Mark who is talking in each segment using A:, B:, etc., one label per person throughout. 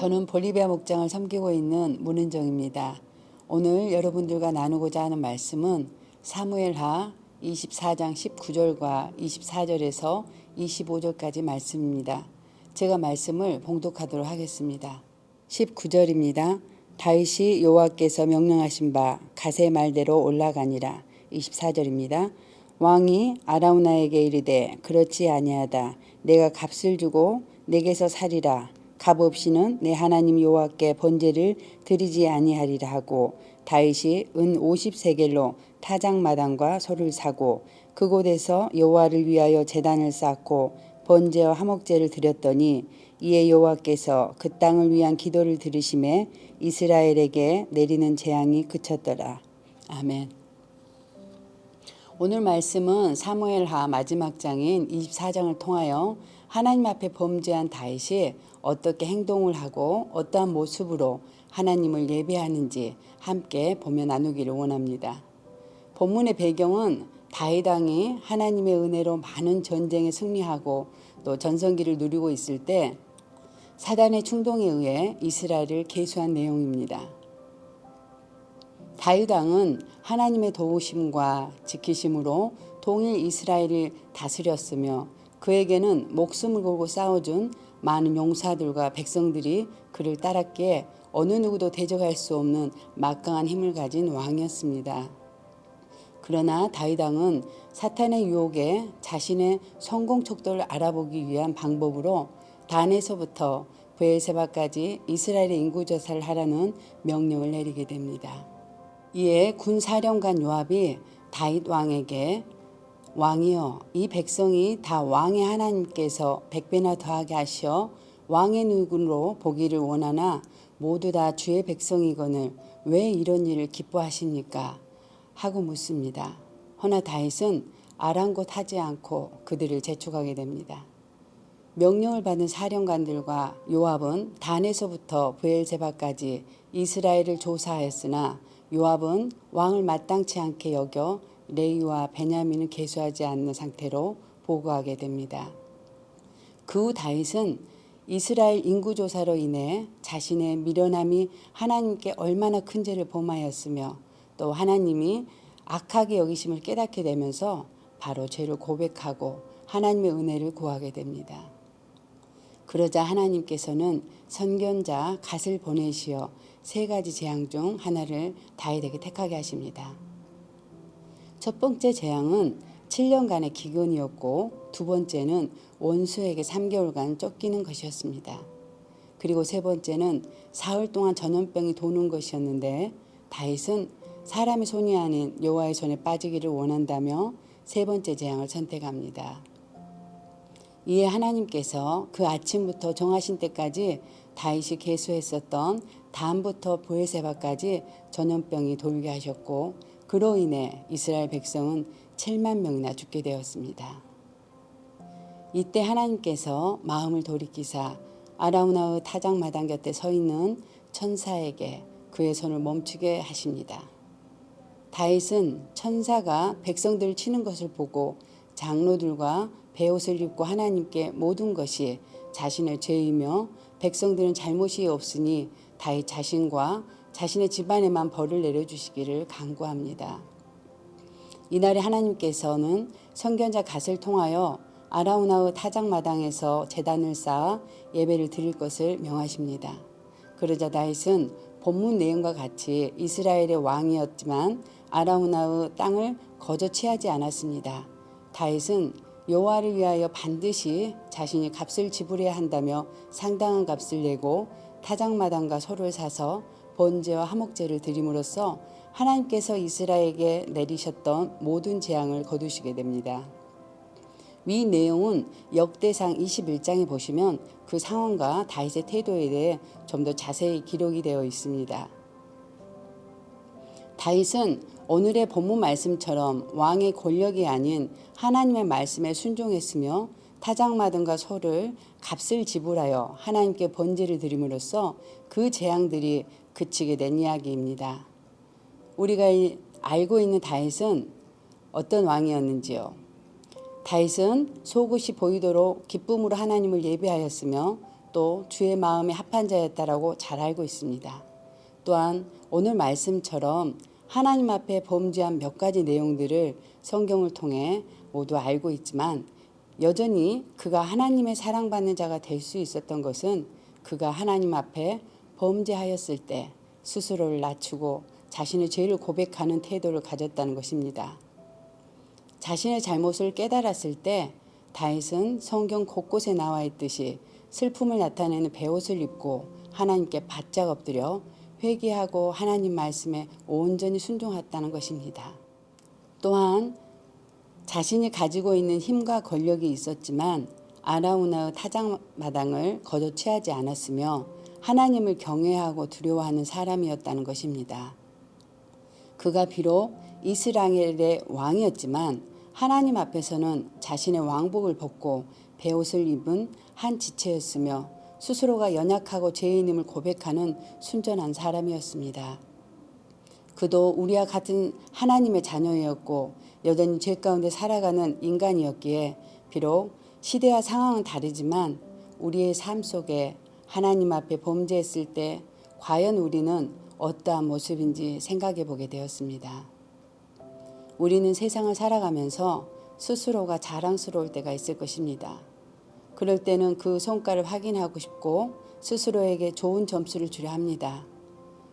A: 저는 볼리비아 목장을 섬기고 있는 문은정입니다. 오늘 여러분들과 나누고자 하는 말씀은 사무엘하 24장 19절과 24절에서 25절까지 말씀입니다. 제가 말씀을 봉독하도록 하겠습니다. 19절입니다. 다윗이 여호와께서 명령하신 바 가세 말대로 올라가니라. 24절입니다. 왕이 아라우나에게 이르되 그렇지 아니하다. 내가 값을 주고 내게서 살이라. 값 없이는 내 하나님 여호와께 번제를 드리지 아니하리라 하고 다윗이 은 50세겔로 타작마당과 소를 사고 그곳에서 여호와를 위하여 제단을 쌓고 번제와 화목제를 드렸더니 이에 여호와께서 그 땅을 위한 기도를 들으심에 이스라엘에게 내리는 재앙이 그쳤더라. 아멘. 오늘 말씀은 사무엘하 마지막 장인 24장을 통하여 하나님 앞에 범죄한 다윗이 어떻게 행동을 하고 어떠한 모습으로 하나님을 예배하는지 함께 보며 나누기를 원합니다. 본문의 배경은 다윗 왕이 하나님의 은혜로 많은 전쟁에 승리하고 또 전성기를 누리고 있을 때 사단의 충동에 의해 이스라엘을 계수한 내용입니다. 다윗 왕은 하나님의 도우심과 지키심으로 동일 이스라엘을 다스렸으며 그에게는 목숨을 걸고 싸워준 많은 용사들과 백성들이 그를 따랐기에 어느 누구도 대적할 수 없는 막강한 힘을 가진 왕이었습니다. 그러나 다윗 왕은 사탄의 유혹에 자신의 성공 척도를 알아보기 위한 방법으로 단에서부터 브엘세바까지 이스라엘의 인구조사를 하라는 명령을 내리게 됩니다. 이에 군사령관 요압이 다윗 왕에게 왕이여 이 백성이 다 왕의 하나님께서 100배나 더하게 하시어 왕의 눈으로 보기를 원하나 모두 다 주의 백성이거늘 왜 이런 일을 기뻐하십니까? 하고 묻습니다. 허나 다윗은 아랑곳하지 않고 그들을 재촉하게 됩니다. 명령을 받은 사령관들과 요압은 단에서부터 브엘세바까지 이스라엘을 조사하였으나 요압은 왕을 마땅치 않게 여겨 레위와 베냐민을 계수하지 않는 상태로 보고하게 됩니다. 그 후 다윗은 이스라엘 인구조사로 인해 자신의 미련함이 하나님께 얼마나 큰 죄를 범하였으며 또 하나님이 악하게 여기심을 깨닫게 되면서 바로 죄를 고백하고 하나님의 은혜를 구하게 됩니다. 그러자 하나님께서는 선견자 갓을 보내시어 세 가지 재앙 중 하나를 다윗에게 택하게 하십니다. 첫 번째 재앙은 7년간의 기근이었고 두 번째는 원수에게 3개월간 쫓기는 것이었습니다. 그리고 세 번째는 사흘 동안 전염병이 도는 것이었는데 다윗은 사람의 손이 아닌 여호와의 손에 빠지기를 원한다며 세 번째 재앙을 선택합니다. 이에 하나님께서 그 아침부터 정하신 때까지 다윗이 계수했었던 단부터 브엘세바까지 전염병이 돌게 하셨고 그로 인해 이스라엘 백성은 7만 명이나 죽게 되었습니다. 이때 하나님께서 마음을 돌이키사 아라우나의 타작마당 곁에 서 있는 천사에게 그의 손을 멈추게 하십니다. 다윗은 천사가 백성들을 치는 것을 보고 장로들과 베옷을 입고 하나님께 모든 것이 자신의 죄이며 백성들은 잘못이 없으니 다윗 자신과 자신의 집안에만 벌을 내려주시기를 간구합니다. 이날에 하나님께서는 선견자 갓을 통하여 아라우나의 타작마당에서 제단을 쌓아 예배를 드릴 것을 명하십니다. 그러자 다윗은 본문 내용과 같이 이스라엘의 왕이었지만 아라우나의 땅을 거저 취하지 않았습니다. 다윗은 여호와를 위하여 반드시 자신이 값을 지불해야 한다며 상당한 값을 내고 타작마당과 소를 사서 번제와 화목제를 드림으로써 하나님께서 이스라엘에게 내리셨던 모든 재앙을 거두시게 됩니다. 위 내용은 역대상 21장에 보시면 그 상황과 다윗의 태도에 대해 좀 더 자세히 기록이 되어 있습니다. 다윗은 오늘의 본문 말씀처럼 왕의 권력이 아닌 하나님의 말씀에 순종했으며 타작마당과 소를 값을 지불하여 하나님께 번제를 드림으로써 그 재앙들이 그치게 된 이야기입니다. 우리가 알고 있는 다윗은 어떤 왕이었는지요? 다윗은 속옷이 보이도록 기쁨으로 하나님을 예배하였으며 또 주의 마음에 합한 자였다라고 잘 알고 있습니다. 또한 오늘 말씀처럼 하나님 앞에 범죄한 몇 가지 내용들을 성경을 통해 모두 알고 있지만 여전히 그가 하나님의 사랑받는 자가 될 수 있었던 것은 그가 하나님 앞에 범죄하였을 때 스스로를 낮추고 자신의 죄를 고백하는 태도를 가졌다는 것입니다. 자신의 잘못을 깨달았을 때 다윗은 성경 곳곳에 나와 있듯이 슬픔을 나타내는 베옷을 입고 하나님께 바짝 엎드려 회개하고 하나님 말씀에 온전히 순종했다는 것입니다. 또한 자신이 가지고 있는 힘과 권력이 있었지만 아라우나의 타작마당을 거저 취하지 않았으며 하나님을 경외하고 두려워하는 사람이었다는 것입니다. 그가 비록 이스라엘의 왕이었지만 하나님 앞에서는 자신의 왕복을 벗고 베옷을 입은 한 지체였으며 스스로가 연약하고 죄인임을 고백하는 순전한 사람이었습니다. 그도 우리와 같은 하나님의 자녀였고 여전히 죄 가운데 살아가는 인간이었기에 비록 시대와 상황은 다르지만 우리의 삶 속에 하나님 앞에 범죄했을 때 과연 우리는 어떠한 모습인지 생각해 보게 되었습니다. 우리는 세상을 살아가면서 스스로가 자랑스러울 때가 있을 것입니다. 그럴 때는 그 성과를 확인하고 싶고 스스로에게 좋은 점수를 주려 합니다.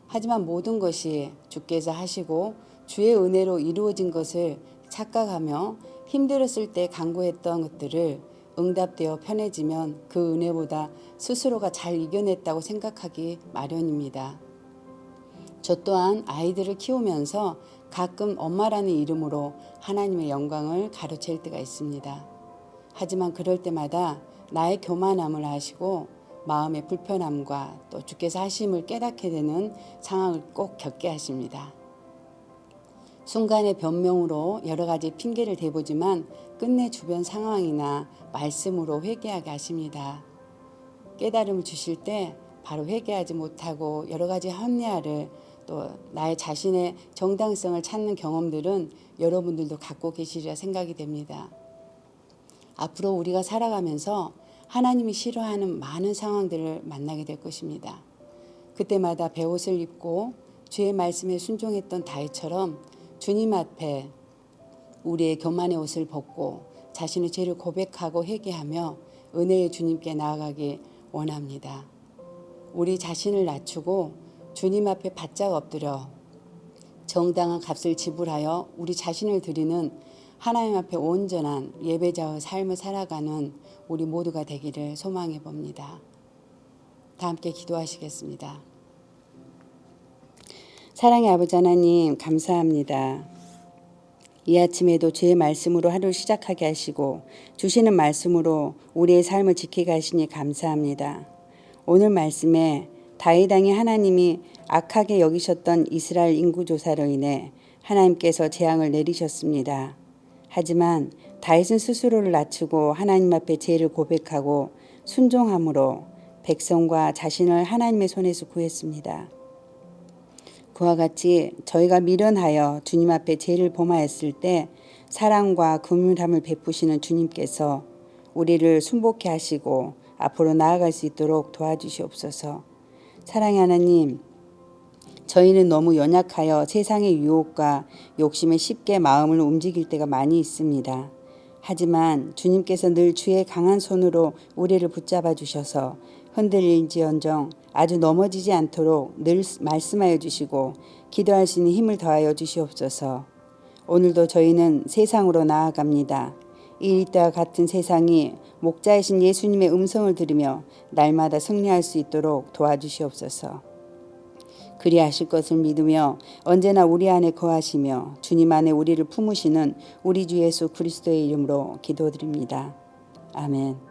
A: 하지만 모든 것이 주께서 하시고 주의 은혜로 이루어진 것을 착각하며 힘들었을 때 간구했던 것들을 응답되어 편해지면 그 은혜보다 스스로가 잘 이겨냈다고 생각하기 마련입니다. 저 또한 아이들을 키우면서 가끔 엄마라는 이름으로 하나님의 영광을 가로챌 때가 있습니다. 하지만 그럴 때마다 나의 교만함을 아시고 마음의 불편함과 또 주께서 하심을 깨닫게 되는 상황을 꼭 겪게 하십니다. 순간의 변명으로 여러 가지 핑계를 대보지만 끝내 주변 상황이나 말씀으로 회개하게 하십니다. 깨달음을 주실 때 바로 회개하지 못하고 여러 가지 합리화를 또 나의 자신의 정당성을 찾는 경험들은 여러분들도 갖고 계시리라 생각이 됩니다. 앞으로 우리가 살아가면서 하나님이 싫어하는 많은 상황들을 만나게 될 것입니다. 그때마다 베옷을 입고 주의 말씀에 순종했던 다윗처럼 주님 앞에 우리의 교만의 옷을 벗고 자신의 죄를 고백하고 회개하며 은혜의 주님께 나아가기 원합니다. 우리 자신을 낮추고 주님 앞에 바짝 엎드려 정당한 값을 지불하여 우리 자신을 드리는 하나님 앞에 온전한 예배자의 삶을 살아가는 우리 모두가 되기를 소망해 봅니다. 다 함께 기도하시겠습니다. 사랑의 아버지 하나님 감사합니다. 이 아침에도 주의 말씀으로 하루를 시작하게 하시고 주시는 말씀으로 우리의 삶을 지키게 하시니 감사합니다. 오늘 말씀에 다윗 왕이 하나님이 악하게 여기셨던 이스라엘 인구조사로 인해 하나님께서 재앙을 내리셨습니다. 하지만 다윗은 스스로를 낮추고 하나님 앞에 죄를 고백하고 순종함으로 백성과 자신을 하나님의 손에서 구했습니다. 그와 같이 저희가 미련하여 주님 앞에 죄를 범하였을 때 사랑과 긍휼함을 베푸시는 주님께서 우리를 순복케 하시고 앞으로 나아갈 수 있도록 도와주시옵소서. 사랑의 하나님, 저희는 너무 연약하여 세상의 유혹과 욕심에 쉽게 마음을 움직일 때가 많이 있습니다. 하지만 주님께서 늘 주의 강한 손으로 우리를 붙잡아 주셔서 흔들릴지언정 아주 넘어지지 않도록 늘 말씀하여 주시고 기도할 수 있는 힘을 더하여 주시옵소서. 오늘도 저희는 세상으로 나아갑니다. 이 때와 같은 세상이 목자이신 예수님의 음성을 들으며 날마다 승리할 수 있도록 도와주시옵소서. 그리하실 것을 믿으며 언제나 우리 안에 거하시며 주님 안에 우리를 품으시는 우리 주 예수 그리스도의 이름으로 기도드립니다. 아멘.